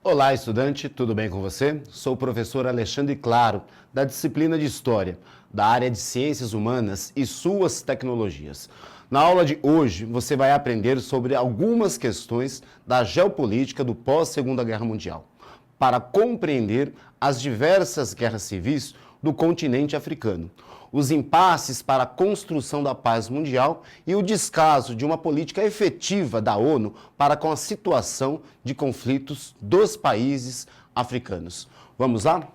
Olá, estudante, tudo bem com você? Sou o professor Alexandre Claro, da disciplina de História, da área de Ciências Humanas e suas tecnologias. Na aula de hoje, você vai aprender sobre algumas questões da geopolítica do pós-Segunda Guerra Mundial, para compreender as diversas guerras civis do continente africano, os impasses para a construção da paz mundial e o descaso de uma política efetiva da ONU para com a situação de conflitos dos países africanos. Vamos lá?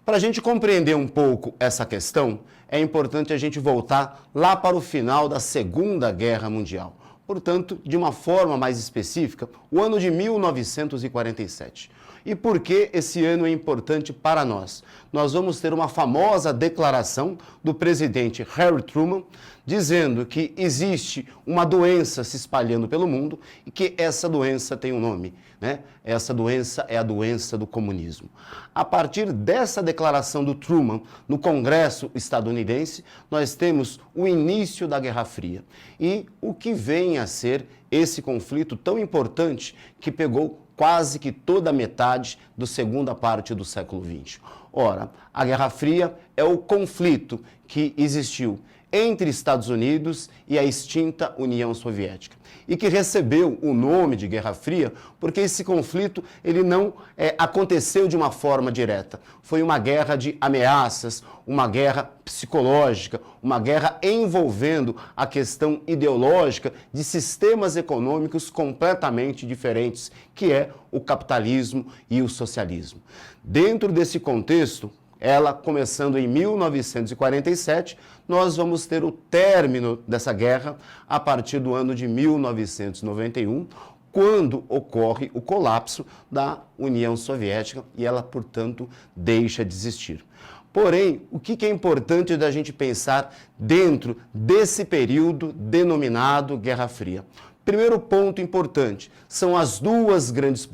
Para a gente compreender um pouco essa questão, é importante a gente voltar lá para o final da Segunda Guerra Mundial. Portanto, de uma forma mais específica, o ano de 1947. E por que esse ano é importante para nós? Nós vamos ter uma famosa declaração do presidente Harry Truman, dizendo que existe uma doença se espalhando pelo mundo e que essa doença tem um nome, né? Essa doença é a doença do comunismo. A partir dessa declaração do Truman no Congresso estadunidense, nós temos o início da Guerra Fria e o que vem a ser esse conflito tão importante que pegou quase que toda a metade da segunda parte do século XX. Ora, a Guerra Fria é o conflito que existiu entre Estados Unidos e a extinta União Soviética e que recebeu o nome de Guerra Fria porque esse conflito ele não aconteceu de uma forma direta. Foi uma guerra de ameaças, uma guerra psicológica, uma guerra envolvendo a questão ideológica de sistemas econômicos completamente diferentes, que é o capitalismo e o socialismo. Dentro desse contexto, ela começando em 1947, nós vamos ter o término dessa guerra a partir do ano de 1991, quando ocorre o colapso da União Soviética e ela, portanto, deixa de existir. Porém, o que é importante da gente pensar dentro desse período denominado Guerra Fria? Primeiro ponto importante, são as duas grandes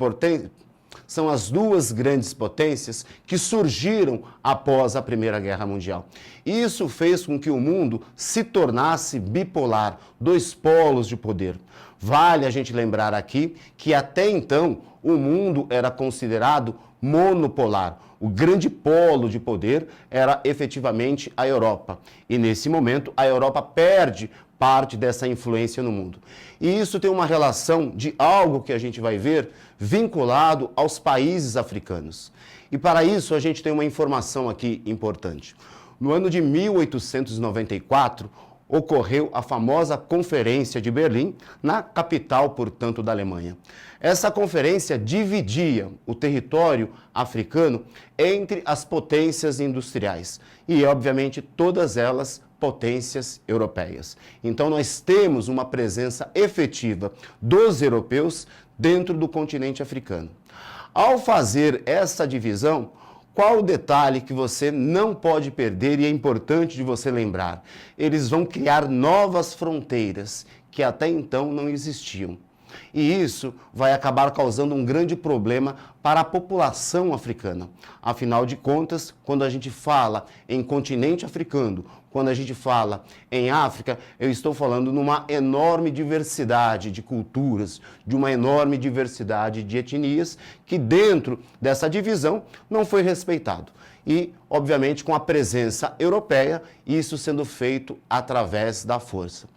potências que surgiram após a Primeira Guerra Mundial. Isso fez com que o mundo se tornasse bipolar, dois polos de poder. Vale a gente lembrar aqui que até então o mundo era considerado monopolar. O grande polo de poder era efetivamente a Europa. E nesse momento a Europa perde parte dessa influência no mundo. E isso tem uma relação de algo que a gente vai ver vinculado aos países africanos. E para isso a gente tem uma informação aqui importante. No ano de 1894, ocorreu a famosa Conferência de Berlim, na capital, portanto, da Alemanha. Essa conferência dividia o território africano entre as potências industriais e, obviamente, todas elas potências europeias. Então, nós temos uma presença efetiva dos europeus dentro do continente africano. Ao fazer essa divisão, qual o detalhe que você não pode perder e é importante de você lembrar? Eles vão criar novas fronteiras que até então não existiam. E isso vai acabar causando um grande problema para a população africana. Afinal de contas, quando a gente fala em continente africano, quando a gente fala em África, eu estou falando numa enorme diversidade de culturas, de uma enorme diversidade de etnias, que dentro dessa divisão não foi respeitado. E, obviamente, com a presença europeia, isso sendo feito através da força.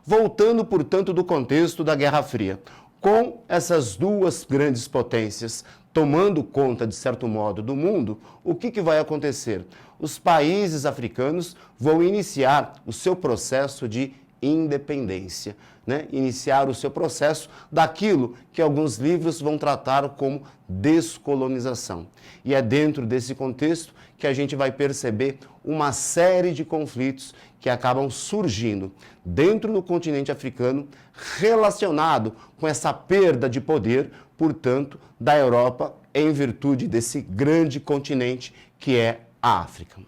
Voltando, portanto, do contexto da Guerra Fria, com essas duas grandes potências tomando conta, de certo modo, do mundo, o que vai acontecer? Os países africanos vão iniciar o seu processo de independência, né? Iniciar o seu processo daquilo que alguns livros vão tratar como descolonização. E é dentro desse contexto que a gente vai perceber uma série de conflitos que acabam surgindo dentro do continente africano relacionado com essa perda de poder, portanto, da Europa em virtude desse grande continente que é a África.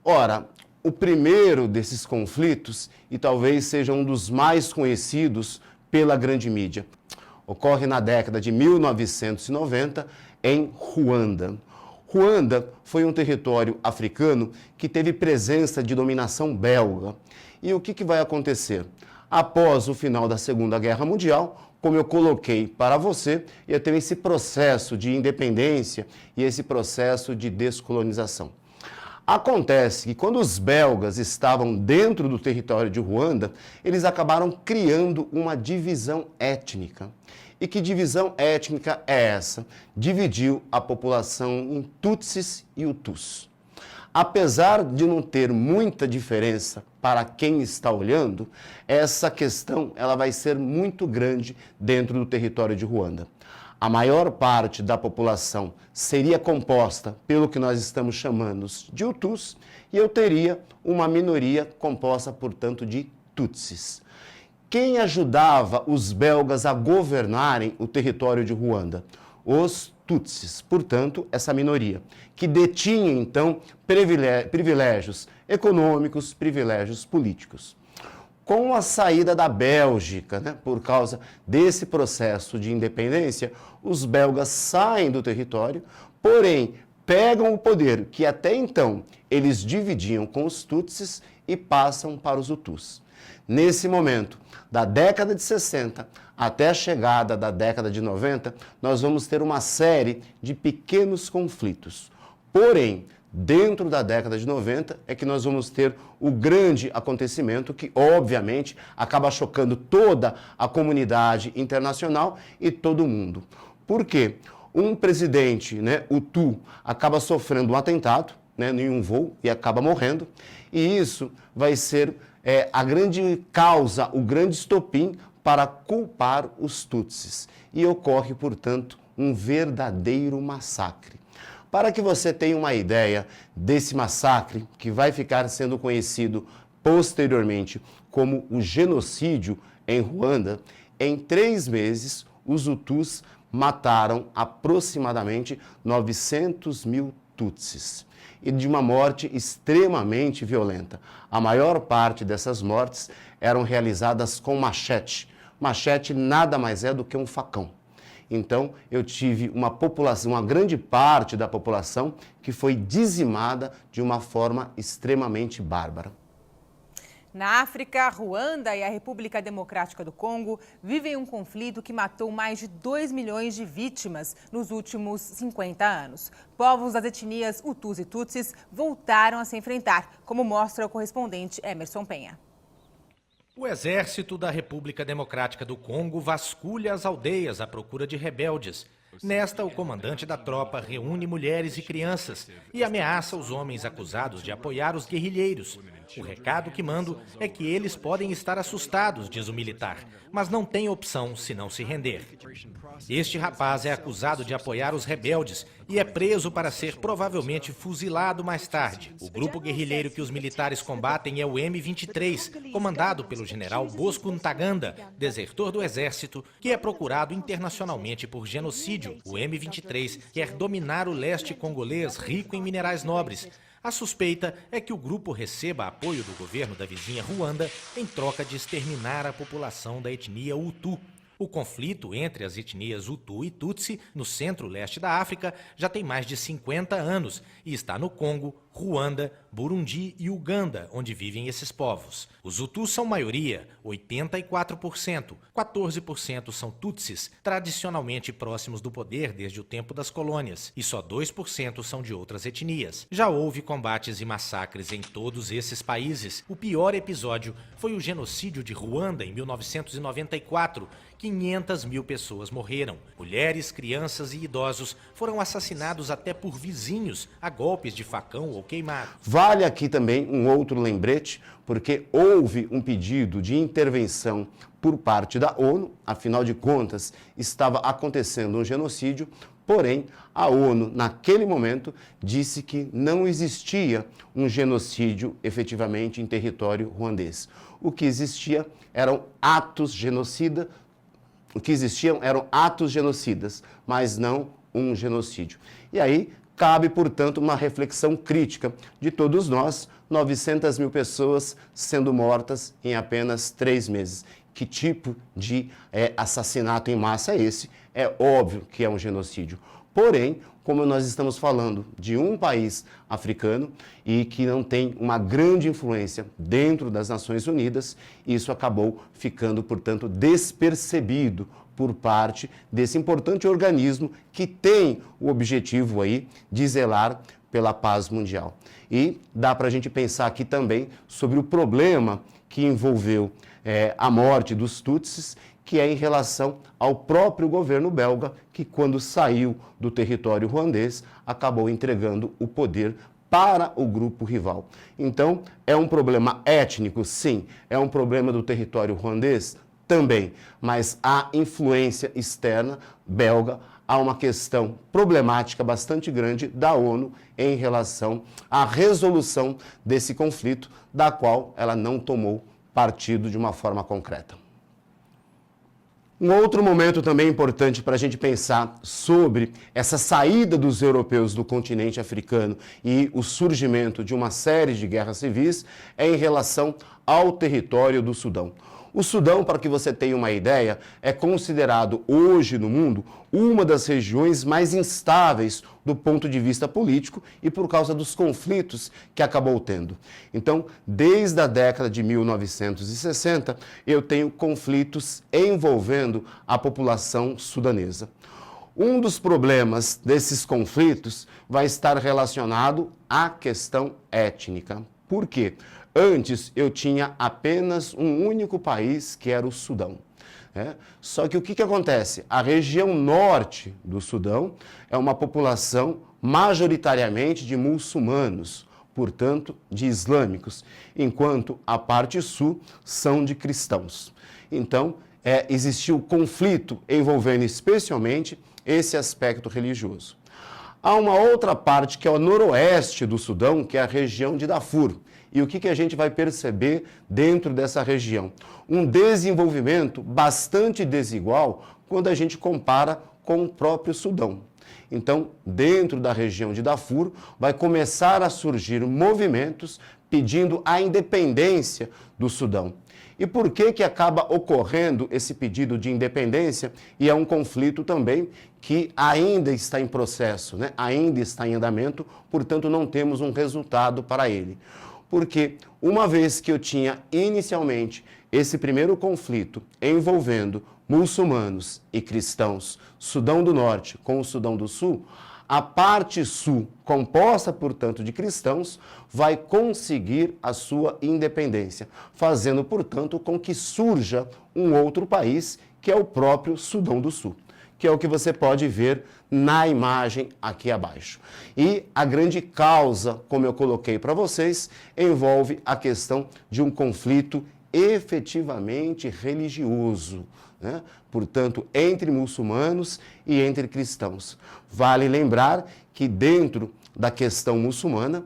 Ora, o primeiro desses conflitos, e talvez seja um dos mais conhecidos pela grande mídia, ocorre na década de 1990 em Ruanda. Ruanda foi um território africano que teve presença de dominação belga. E o que vai acontecer? Após o final da Segunda Guerra Mundial, como eu coloquei para você, ia ter esse processo de independência e esse processo de descolonização. Acontece que quando os belgas estavam dentro do território de Ruanda, eles acabaram criando uma divisão étnica. E que divisão étnica é essa? Dividiu a população em Tutsis e Hutus. Apesar de não ter muita diferença para quem está olhando, essa questão ela vai ser muito grande dentro do território de Ruanda. A maior parte da população seria composta pelo que nós estamos chamando de Hutus e eu teria uma minoria composta, portanto, de Tutsis. Quem ajudava os belgas a governarem o território de Ruanda? Os Tutsis, portanto, essa minoria, que detinha, então, privilégios econômicos, privilégios políticos. Com a saída da Bélgica, por causa desse processo de independência, os belgas saem do território, porém, pegam o poder que até então eles dividiam com os Tutsis e passam para os Hutus. Nesse momento, da década de 60 até a chegada da década de 90, nós vamos ter uma série de pequenos conflitos. Porém, dentro da década de 90 é que nós vamos ter o grande acontecimento que, obviamente, acaba chocando toda a comunidade internacional e todo mundo. Por quê? Um presidente, Hutu, acaba sofrendo um atentado, em um voo e acaba morrendo, e isso vai ser a grande causa, o grande estopim para culpar os Tutsis. E ocorre, portanto, um verdadeiro massacre. Para que você tenha uma ideia desse massacre, que vai ficar sendo conhecido posteriormente como o genocídio em Ruanda, em 3 meses, os Hutus mataram aproximadamente 900 mil Tutsis. E de uma morte extremamente violenta. A maior parte dessas mortes eram realizadas com machete. Machete nada mais é do que um facão. Então, eu tive uma população, uma grande parte da população que foi dizimada de uma forma extremamente bárbara. Na África, Ruanda e a República Democrática do Congo vivem um conflito que matou mais de 2 milhões de vítimas nos últimos 50 anos. Povos das etnias Hutus e Tutsis voltaram a se enfrentar, como mostra o correspondente Emerson Penha. O exército da República Democrática do Congo vasculha as aldeias à procura de rebeldes. Nesta, o comandante da tropa reúne mulheres e crianças e ameaça os homens acusados de apoiar os guerrilheiros. O recado que mando é que eles podem estar assustados, diz o militar, mas não tem opção se não se render. Este rapaz é acusado de apoiar os rebeldes e é preso para ser provavelmente fuzilado mais tarde. O grupo guerrilheiro que os militares combatem é o M23, comandado pelo general Bosco Ntaganda, desertor do exército, que é procurado internacionalmente por genocídio. O M23 quer dominar o leste congolês rico em minerais nobres. A suspeita é que o grupo receba apoio do governo da vizinha Ruanda em troca de exterminar a população da etnia Hutu. O conflito entre as etnias Hutu e Tutsi, no centro-leste da África, já tem mais de 50 anos e está no Congo, Ruanda, Burundi e Uganda, onde vivem esses povos. Os Hutus são maioria, 84%. 14% são Tutsis, tradicionalmente próximos do poder desde o tempo das colônias, e só 2% são de outras etnias. Já houve combates e massacres em todos esses países. O pior episódio foi o genocídio de Ruanda em 1994. 500 mil pessoas morreram. Mulheres, crianças e idosos foram assassinados até por vizinhos, a golpes de facão ou queimado. Vale aqui também um outro lembrete, porque houve um pedido de intervenção por parte da ONU, afinal de contas, estava acontecendo um genocídio, porém, a ONU, naquele momento, disse que não existia um genocídio efetivamente em território ruandês. O que existia eram atos genocidas, mas não um genocídio. E aí cabe, portanto, uma reflexão crítica de todos nós, 900 mil pessoas sendo mortas em apenas 3 meses. Que tipo de assassinato em massa é esse? É óbvio que é um genocídio. Porém, como nós estamos falando de um país africano e que não tem uma grande influência dentro das Nações Unidas, isso acabou ficando, portanto, despercebido por parte desse importante organismo que tem o objetivo aí de zelar pela paz mundial. E dá para a gente pensar aqui também sobre o problema que envolveu a morte dos Tutsis, que é em relação ao próprio governo belga, que quando saiu do território ruandês, acabou entregando o poder para o grupo rival. Então, é um problema étnico, sim. É um problema do território ruandês? Também. Mas há influência externa belga, há uma questão problemática bastante grande da ONU em relação à resolução desse conflito, da qual ela não tomou partido de uma forma concreta. Um outro momento também importante para a gente pensar sobre essa saída dos europeus do continente africano e o surgimento de uma série de guerras civis é em relação ao território do Sudão. O Sudão, para que você tenha uma ideia, é considerado hoje no mundo uma das regiões mais instáveis do ponto de vista político e por causa dos conflitos que acabou tendo. Então, desde a década de 1960, eu tenho conflitos envolvendo a população sudanesa. Um dos problemas desses conflitos vai estar relacionado à questão étnica. Por quê? Antes eu tinha apenas um único país, que era o Sudão. Só que o que acontece? A região norte do Sudão é uma população majoritariamente de muçulmanos, portanto de islâmicos, enquanto a parte sul são de cristãos. Então, existiu conflito envolvendo especialmente esse aspecto religioso. Há uma outra parte que é o noroeste do Sudão, que é a região de Darfur. E o que a gente vai perceber dentro dessa região? Um desenvolvimento bastante desigual quando a gente compara com o próprio Sudão. Então, dentro da região de Darfur, vai começar a surgir movimentos pedindo a independência do Sudão. E por que acaba ocorrendo esse pedido de independência? E é um conflito também que ainda está em processo, ainda está em andamento, portanto não temos um resultado para ele. Porque uma vez que eu tinha inicialmente esse primeiro conflito envolvendo muçulmanos e cristãos, Sudão do Norte com o Sudão do Sul, a parte sul, composta, portanto, de cristãos, vai conseguir a sua independência, fazendo, portanto, com que surja um outro país, que é o próprio Sudão do Sul, que é o que você pode ver na imagem aqui abaixo. E a grande causa, como eu coloquei para vocês, envolve a questão de um conflito efetivamente religioso, portanto, entre muçulmanos e entre cristãos. Vale lembrar que dentro da questão muçulmana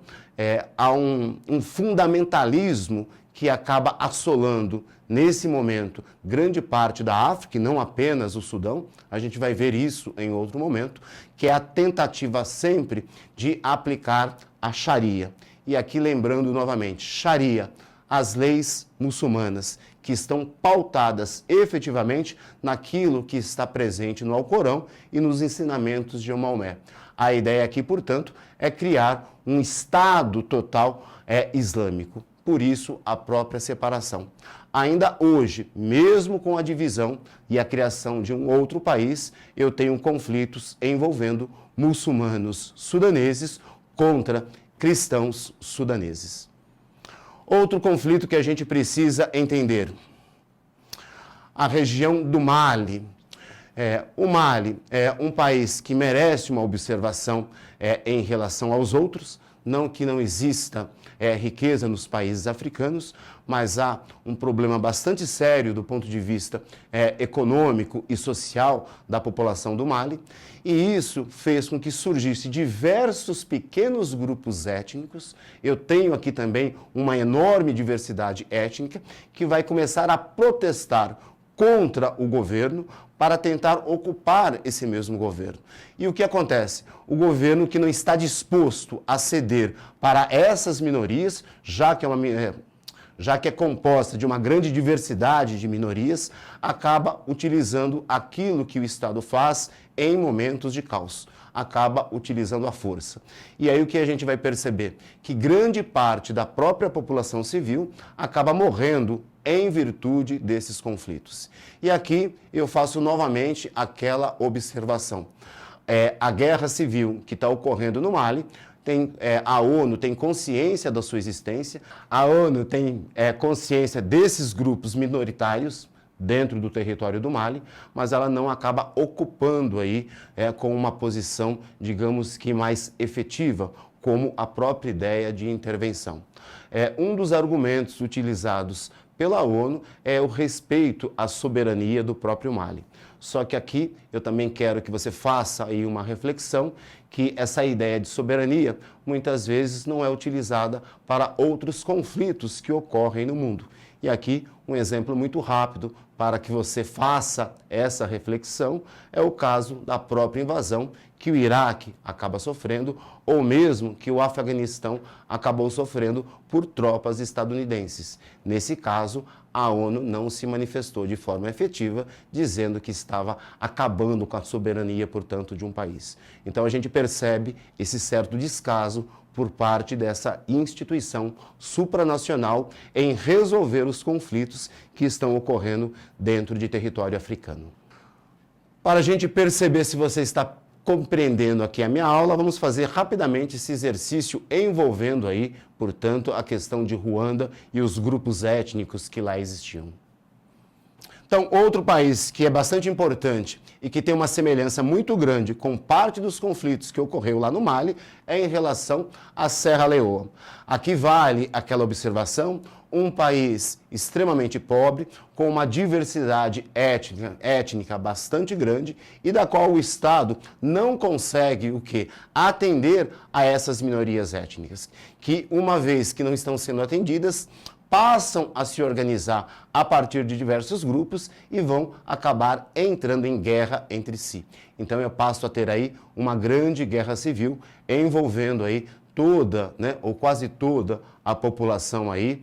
há um fundamentalismo que acaba assolando, nesse momento, grande parte da África, e não apenas o Sudão, a gente vai ver isso em outro momento, que é a tentativa sempre de aplicar a Sharia. E aqui lembrando novamente, Sharia, as leis muçulmanas, que estão pautadas efetivamente naquilo que está presente no Alcorão e nos ensinamentos de Maomé. A ideia aqui, portanto, é criar um Estado total islâmico. Por isso, a própria separação. Ainda hoje, mesmo com a divisão e a criação de um outro país, eu tenho conflitos envolvendo muçulmanos sudaneses contra cristãos sudaneses. Outro conflito que a gente precisa entender. A região do Mali. O Mali é um país que merece uma observação em relação aos outros, não que não exista riqueza nos países africanos, mas há um problema bastante sério do ponto de vista econômico e social da população do Mali, e isso fez com que surgisse diversos pequenos grupos étnicos. Eu tenho aqui também uma enorme diversidade étnica que vai começar a protestar contra o governo para tentar ocupar esse mesmo governo. E o que acontece? O governo que não está disposto a ceder para essas minorias, já que é composta de uma grande diversidade de minorias, acaba utilizando aquilo que o Estado faz em momentos de caos. Acaba utilizando a força. E aí o que a gente vai perceber? Que grande parte da própria população civil acaba morrendo em virtude desses conflitos. E aqui eu faço novamente aquela observação. A guerra civil que está ocorrendo no Mali, a ONU tem consciência da sua existência, a ONU tem consciência desses grupos minoritários dentro do território do Mali, mas ela não acaba ocupando aí com uma posição, digamos que mais efetiva, como a própria ideia de intervenção. Um dos argumentos utilizados pela ONU é o respeito à soberania do próprio Mali. Só que aqui eu também quero que você faça aí uma reflexão que essa ideia de soberania muitas vezes não é utilizada para outros conflitos que ocorrem no mundo. E aqui um exemplo muito rápido para que você faça essa reflexão é o caso da própria invasão que o Iraque acaba sofrendo ou mesmo que o Afeganistão acabou sofrendo por tropas estadunidenses. Nesse caso, a ONU não se manifestou de forma efetiva, dizendo que estava acabando com a soberania, portanto, de um país. Então a gente percebe esse certo descaso por parte dessa instituição supranacional em resolver os conflitos que estão ocorrendo dentro de território africano. Para a gente perceber se você está compreendendo aqui a minha aula, vamos fazer rapidamente esse exercício envolvendo aí, portanto, a questão de Ruanda e os grupos étnicos que lá existiam. Então, outro país que é bastante importante e que tem uma semelhança muito grande com parte dos conflitos que ocorreu lá no Mali é em relação à Serra Leoa. Aqui vale aquela observação, um país extremamente pobre, com uma diversidade étnica bastante grande e da qual o Estado não consegue atender a essas minorias étnicas, que uma vez que não estão sendo atendidas, passam a se organizar a partir de diversos grupos e vão acabar entrando em guerra entre si. Então eu passo a ter aí uma grande guerra civil envolvendo aí toda, ou quase toda a população aí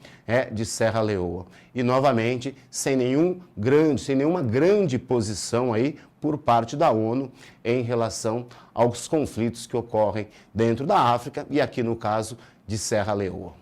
de Serra Leoa. E novamente, sem nenhuma grande posição aí por parte da ONU em relação aos conflitos que ocorrem dentro da África e aqui no caso de Serra Leoa.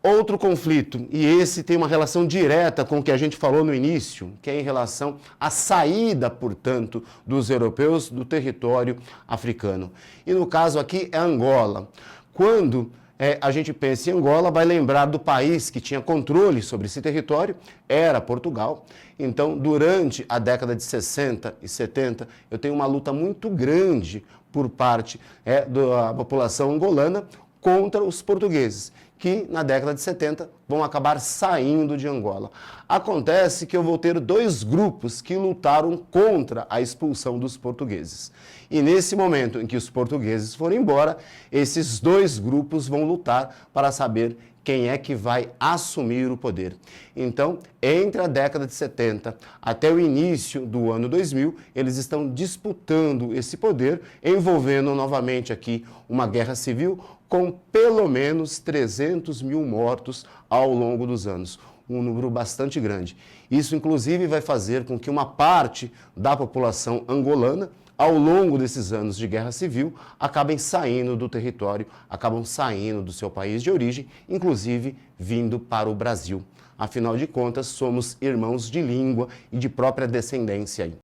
Outro conflito, e esse tem uma relação direta com o que a gente falou no início, que é em relação à saída, portanto, dos europeus do território africano. E no caso aqui é Angola. Quando a gente pensa em Angola, vai lembrar do país que tinha controle sobre esse território, era Portugal. Então, durante a década de 60 e 70, eu tenho uma luta muito grande por parte da população angolana contra os portugueses, que na década de 70 vão acabar saindo de Angola. Acontece que eu vou ter dois grupos que lutaram contra a expulsão dos portugueses. E nesse momento em que os portugueses forem embora, esses dois grupos vão lutar para saber quem é que vai assumir o poder. Então, entre a década de 70 até o início do ano 2000, eles estão disputando esse poder, envolvendo novamente aqui uma guerra civil com pelo menos 300 mil mortos ao longo dos anos. Um número bastante grande. Isso, inclusive, vai fazer com que uma parte da população angolana, ao longo desses anos de guerra civil, acabem saindo do território, acabam saindo do seu país de origem, inclusive vindo para o Brasil. Afinal de contas, somos irmãos de língua e de própria descendência aí.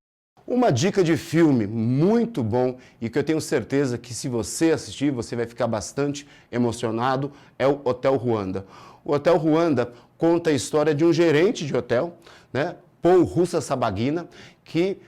Uma dica de filme muito bom e que eu tenho certeza que se você assistir, você vai ficar bastante emocionado, é o Hotel Ruanda. O Hotel Ruanda conta a história de um gerente de hotel, Paul Rusesabagina, que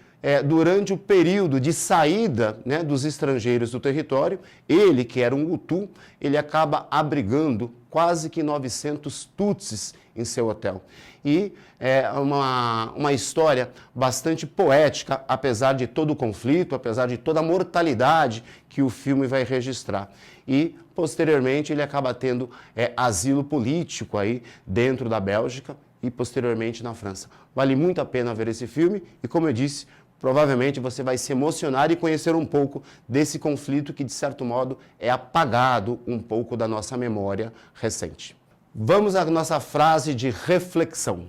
durante o período de saída dos estrangeiros do território, ele, que era um Hutu, ele acaba abrigando quase que 900 Tutsis em seu hotel. E é uma história bastante poética, apesar de todo o conflito, apesar de toda a mortalidade que o filme vai registrar. E, posteriormente, ele acaba tendo asilo político aí dentro da Bélgica e, posteriormente, na França. Vale muito a pena ver esse filme e, como eu disse, provavelmente você vai se emocionar e conhecer um pouco desse conflito que, de certo modo, é apagado um pouco da nossa memória recente. Vamos à nossa frase de reflexão.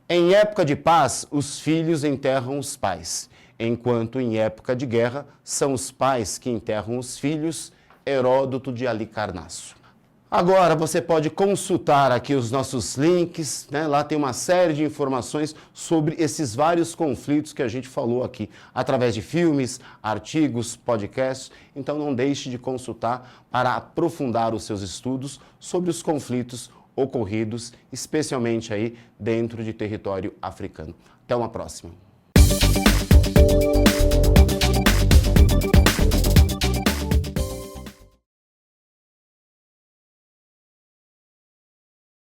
Em época de paz, os filhos enterram os pais, enquanto em época de guerra, são os pais que enterram os filhos. Heródoto de Halicarnasso. Agora você pode consultar aqui os nossos links, né? Lá tem uma série de informações sobre esses vários conflitos que a gente falou aqui, através de filmes, artigos, podcasts. Então não deixe de consultar para aprofundar os seus estudos sobre os conflitos ocorridos, especialmente aí dentro de território africano. Até uma próxima.